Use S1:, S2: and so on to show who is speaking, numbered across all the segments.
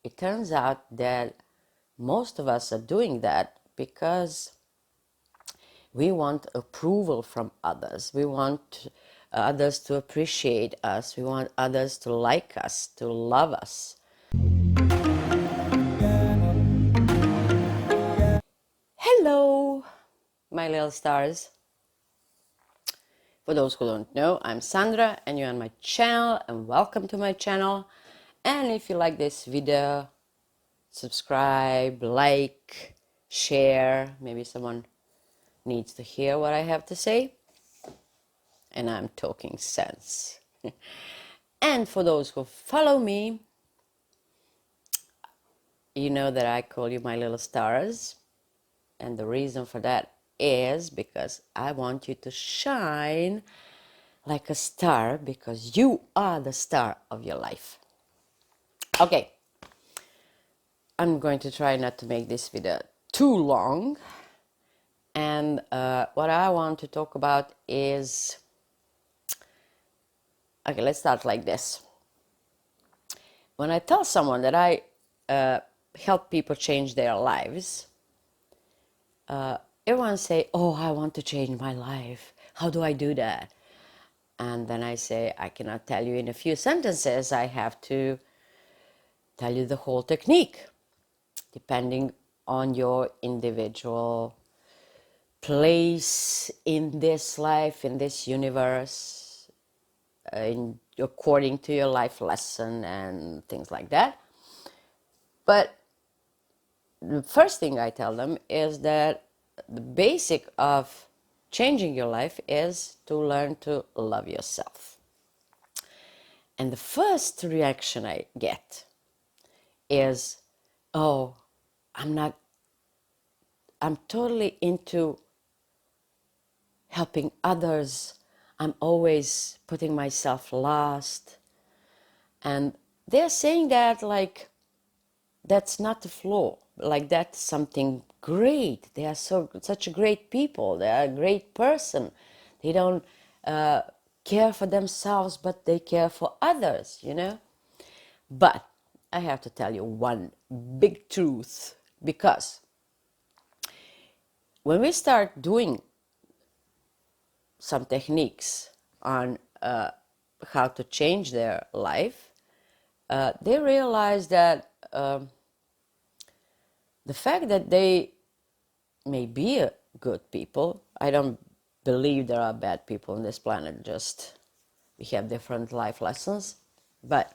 S1: it turns out that most of us are doing that because we want approval from others. We want others to appreciate us. We want others to like us, to love us. Hello, my little stars. For those who don't know, I'm Sandra and you're on my channel, and welcome to my channel. And if you like this video, subscribe, like, share. Maybe someone needs to hear what I have to say. And I'm talking sense. And for those who follow me, you know that I call you my little stars. And the reason for that is because I want you to shine like a star, because you are the star of your life. Okay, I'm going to try not to make this video too long. And what I want to talk about is, okay, let's start like this. When I tell someone that I help people change their lives, everyone say, oh, I want to change my life. How do I do that? And then I say, I cannot tell you in a few sentences. I have to tell you the whole technique, depending on your individual place in this life, in this universe, according to your life lesson and things like that. But the first thing I tell them is that the basic of changing your life is to learn to love yourself. And the first reaction I get is, oh, I'm totally into helping others. I'm always putting myself last. And they're saying that like that's not the flaw, like that's something great. They are such great people. They are a great person. They don't care for themselves, but they care for others, you know. But I have to tell you one big truth, because when we start doing some techniques on how to change their life, they realize that the fact that they may be good people, I don't believe there are bad people on this planet, just we have different life lessons. But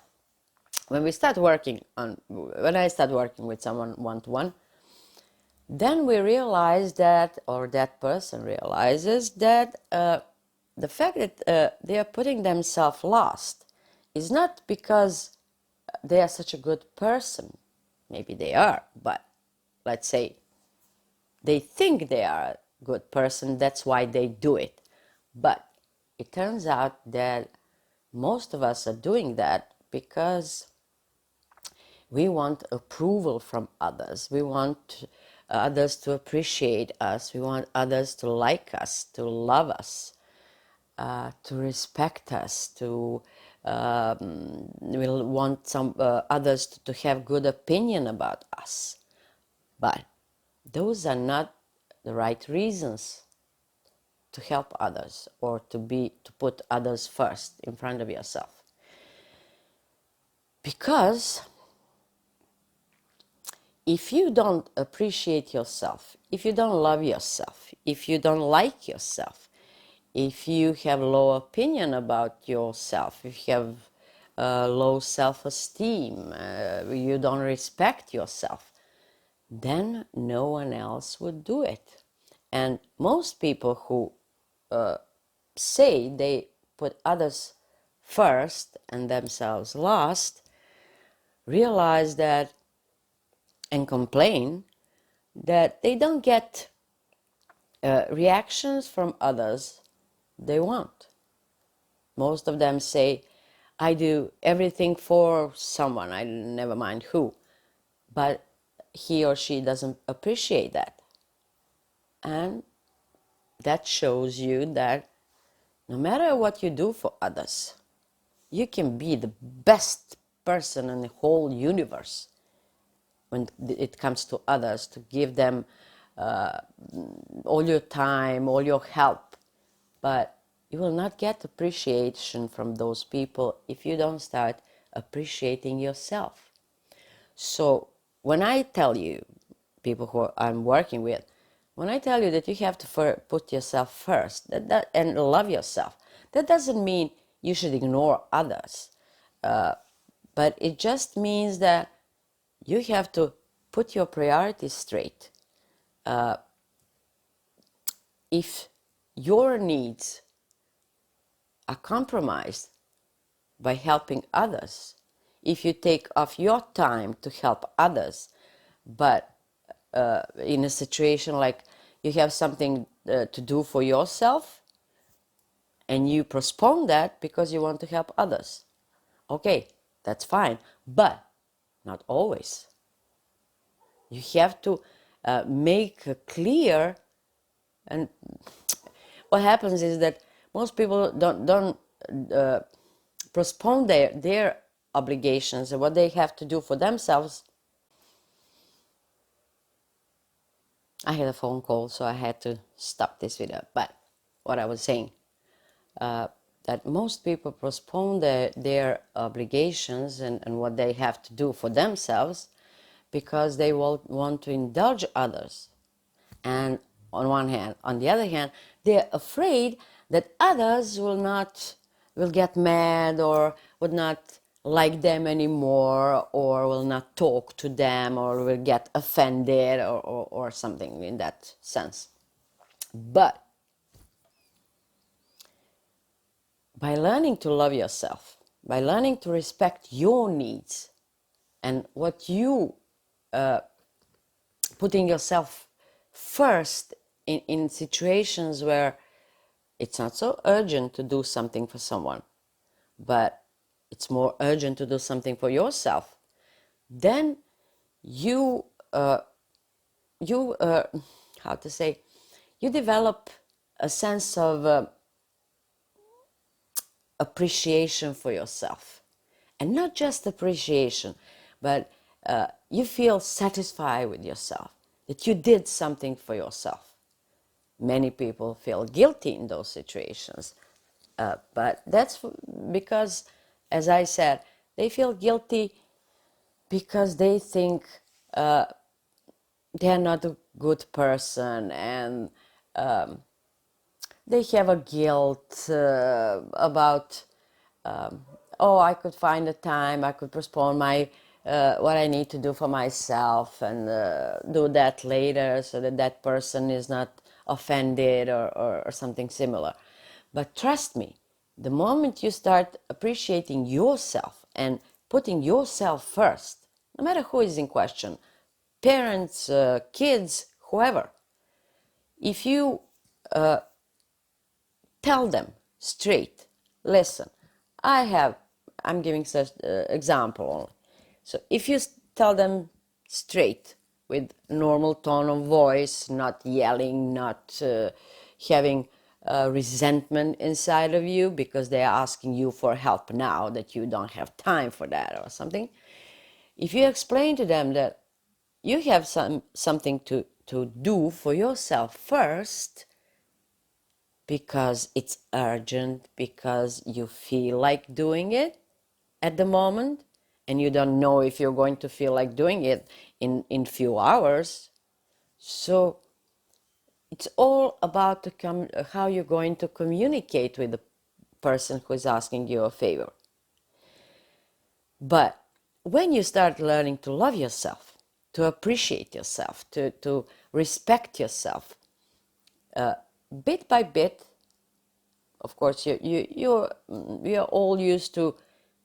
S1: when I start working with someone one-to-one, then we realize that, or that person realizes that the fact that they are putting themselves last is not because they are such a good person. Maybe they are, but let's say they think they are a good person, that's why they do it. But it turns out that most of us are doing that because we want approval from others. We want others to appreciate us. We want others to like us, to love us, to respect us, to we'll want some others to have good opinion about us. But those are not the right reasons to help others, or to put others first in front of yourself. Because if you don't appreciate yourself, if you don't love yourself, if you don't like yourself, if you have low opinion about yourself, if you have low self-esteem, you don't respect yourself, then no one else would do it. And most people who say they put others first and themselves last realize that, and complain that they don't get reactions from others they want. Most of them say, I do everything for someone, I never mind who, but he or she doesn't appreciate that. And that shows you that no matter what you do for others, you can be the best person in the whole universe. when it comes to others, to give them all your time, all your help, but you will not get appreciation from those people if you don't start appreciating yourself. So when I tell you, people who I'm working with, when I tell you that you have to put yourself first and love yourself, that doesn't mean you should ignore others, but it just means that you have to put your priorities straight. If your needs are compromised by helping others, if you take off your time to help others, but in a situation like you have something to do for yourself and you postpone that because you want to help others, okay, that's fine, but not always. You have to make clear. And what happens is that most people don't postpone their obligations and what they have to do for themselves. I had a phone call, so I had to stop this video. But what I was saying, that most people postpone their obligations and what they have to do for themselves because they will want to indulge others. And on one hand, on the other hand, they're afraid that others will get mad or would not like them anymore, or will not talk to them, or will get offended, or something in that sense. But by learning to love yourself, by learning to respect your needs and what you putting yourself first in situations where it's not so urgent to do something for someone, but it's more urgent to do something for yourself, then you how to say, you develop a sense of appreciation for yourself. And not just appreciation, but you feel satisfied with yourself, that you did something for yourself. Many people feel guilty in those situations, but that's because, as I said, they feel guilty because they think they're not a good person, and they have a guilt about, oh, I could find the time, I could postpone my what I need to do for myself and do that later so that that person is not offended, or something similar. But trust me, the moment you start appreciating yourself and putting yourself first, no matter who is in question, parents, kids, whoever, if you tell them straight, listen, I'm giving such example only. So if you tell them straight with normal tone of voice, not yelling, not having resentment inside of you because they are asking you for help now that you don't have time for that or something, if you explain to them that you have something to do for yourself first, because it's urgent, because you feel like doing it at the moment, and you don't know if you're going to feel like doing it in few hours. So it's all about how you're going to communicate with the person who is asking you a favor. But when you start learning to love yourself, to appreciate yourself, to respect yourself, bit by bit, of course, we are all used to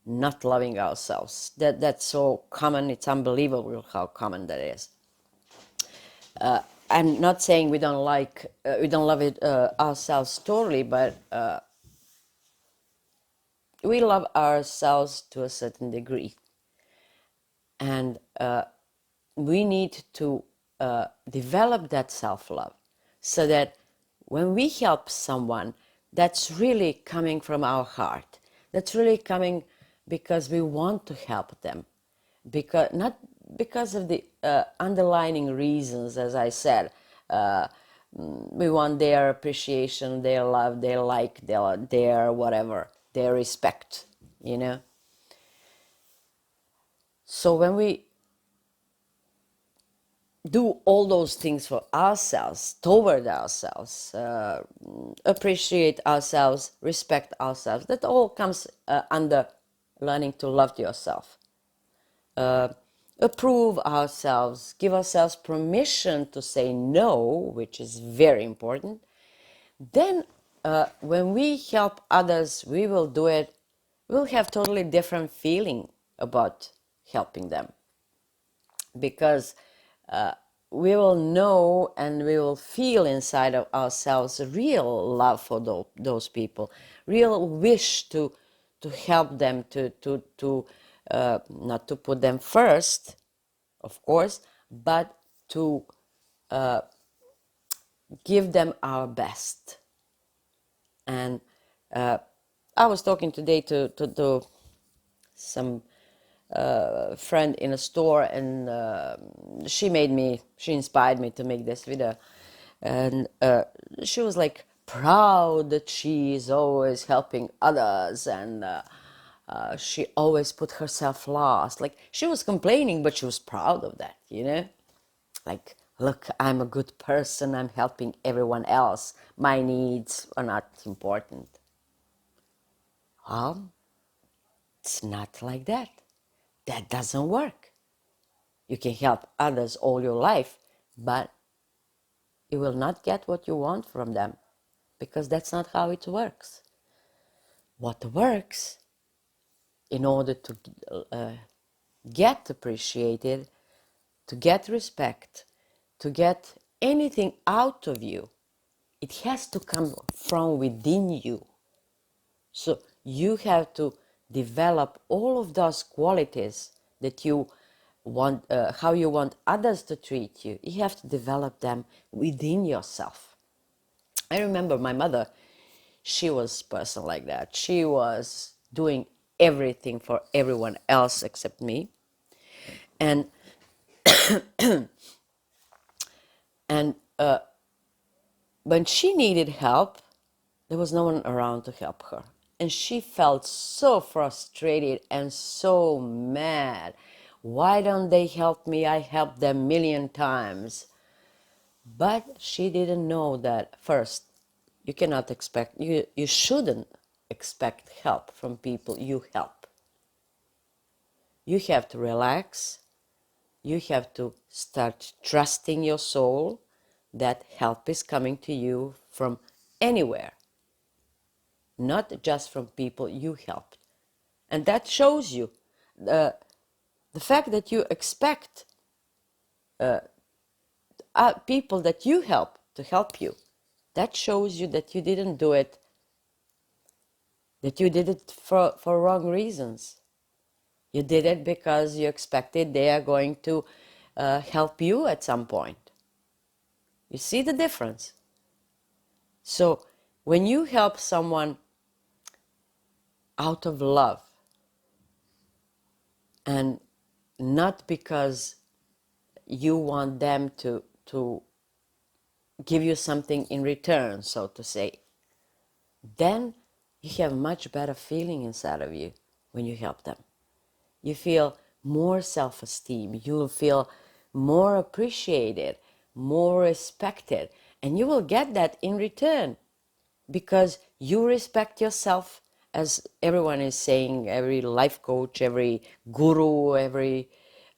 S1: not loving ourselves. That's so common. It's unbelievable how common that is. I'm not saying we don't love it ourselves totally, but we love ourselves to a certain degree, and we need to develop that self-love so that when we help someone, that's really coming from our heart. That's really coming because we want to help them, because not because of the underlying reasons, as I said. We want their appreciation, their love, their like, their whatever, their respect, you know. So when we do all those things for ourselves, toward ourselves, appreciate ourselves, respect ourselves, that all comes under learning to love yourself. Approve ourselves, give ourselves permission to say no, which is very important. Then when we help others, we will do it, we'll have totally different feeling about helping them, because we will know and we will feel inside of ourselves real love for those people, real wish to help them, to not to put them first, of course, but to give them our best. And I was talking today to some friend in a store, and she inspired me to make this video. And she was like proud that she is always helping others, and she always put herself last. Like, she was complaining, but she was proud of that, you know? Like, look, I'm a good person, I'm helping everyone else. My needs are not important. Well, it's not like that. That doesn't work. You can help others all your life, but you will not get what you want from them, because that's not how it works. What works, in order to get appreciated, to get respect, to get anything out of you, it has to come from within you. So you have to develop all of those qualities that you want, how you want others to treat you. You have to develop them within yourself. I remember my mother, she was a person like that. She was doing everything for everyone else except me. And and when she needed help, there was no one around to help her. And she felt so frustrated and so mad. Why don't they help me? I helped them a million times. But she didn't know that, first, you cannot expect, you shouldn't expect help from people you help. You have to relax. You have to start trusting your soul that help is coming to you from anywhere, not just from people you helped. And that shows you the fact that you expect people that you help to help you. That shows you that you didn't do it, that you did it for wrong reasons. You did it because you expected they are going to help you at some point. You see the difference? So when you help someone out of love, and not because you want them to give you something in return, so to say, then you have much better feeling inside of you when you help them. You feel more self-esteem, you will feel more appreciated, more respected, and you will get that in return because you respect yourself, as everyone is saying, every life coach, every guru, every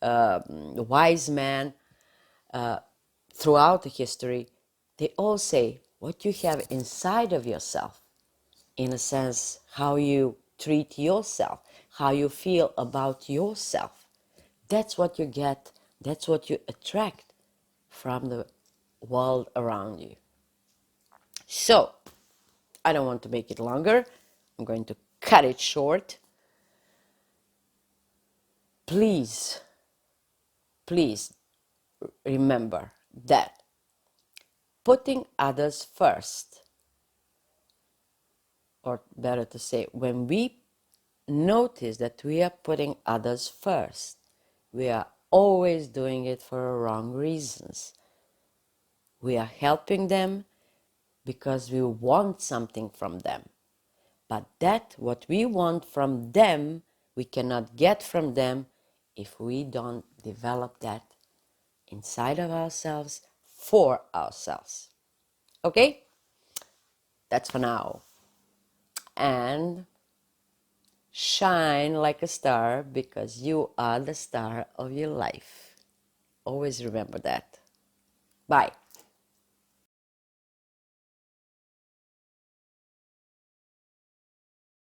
S1: wise man throughout the history, they all say what you have inside of yourself, in a sense, how you treat yourself, how you feel about yourself. That's what you get, that's what you attract from the world around you. So, I don't want to make it longer. I'm going to cut it short. Please, please remember that putting others first, or better to say, when we notice that we are putting others first, we are always doing it for wrong reasons. We are helping them because we want something from them. But that what we want from them, we cannot get from them if we don't develop that inside of ourselves for ourselves. Okay? That's for now. And shine like a star because you are the star of your life. Always remember that. Bye.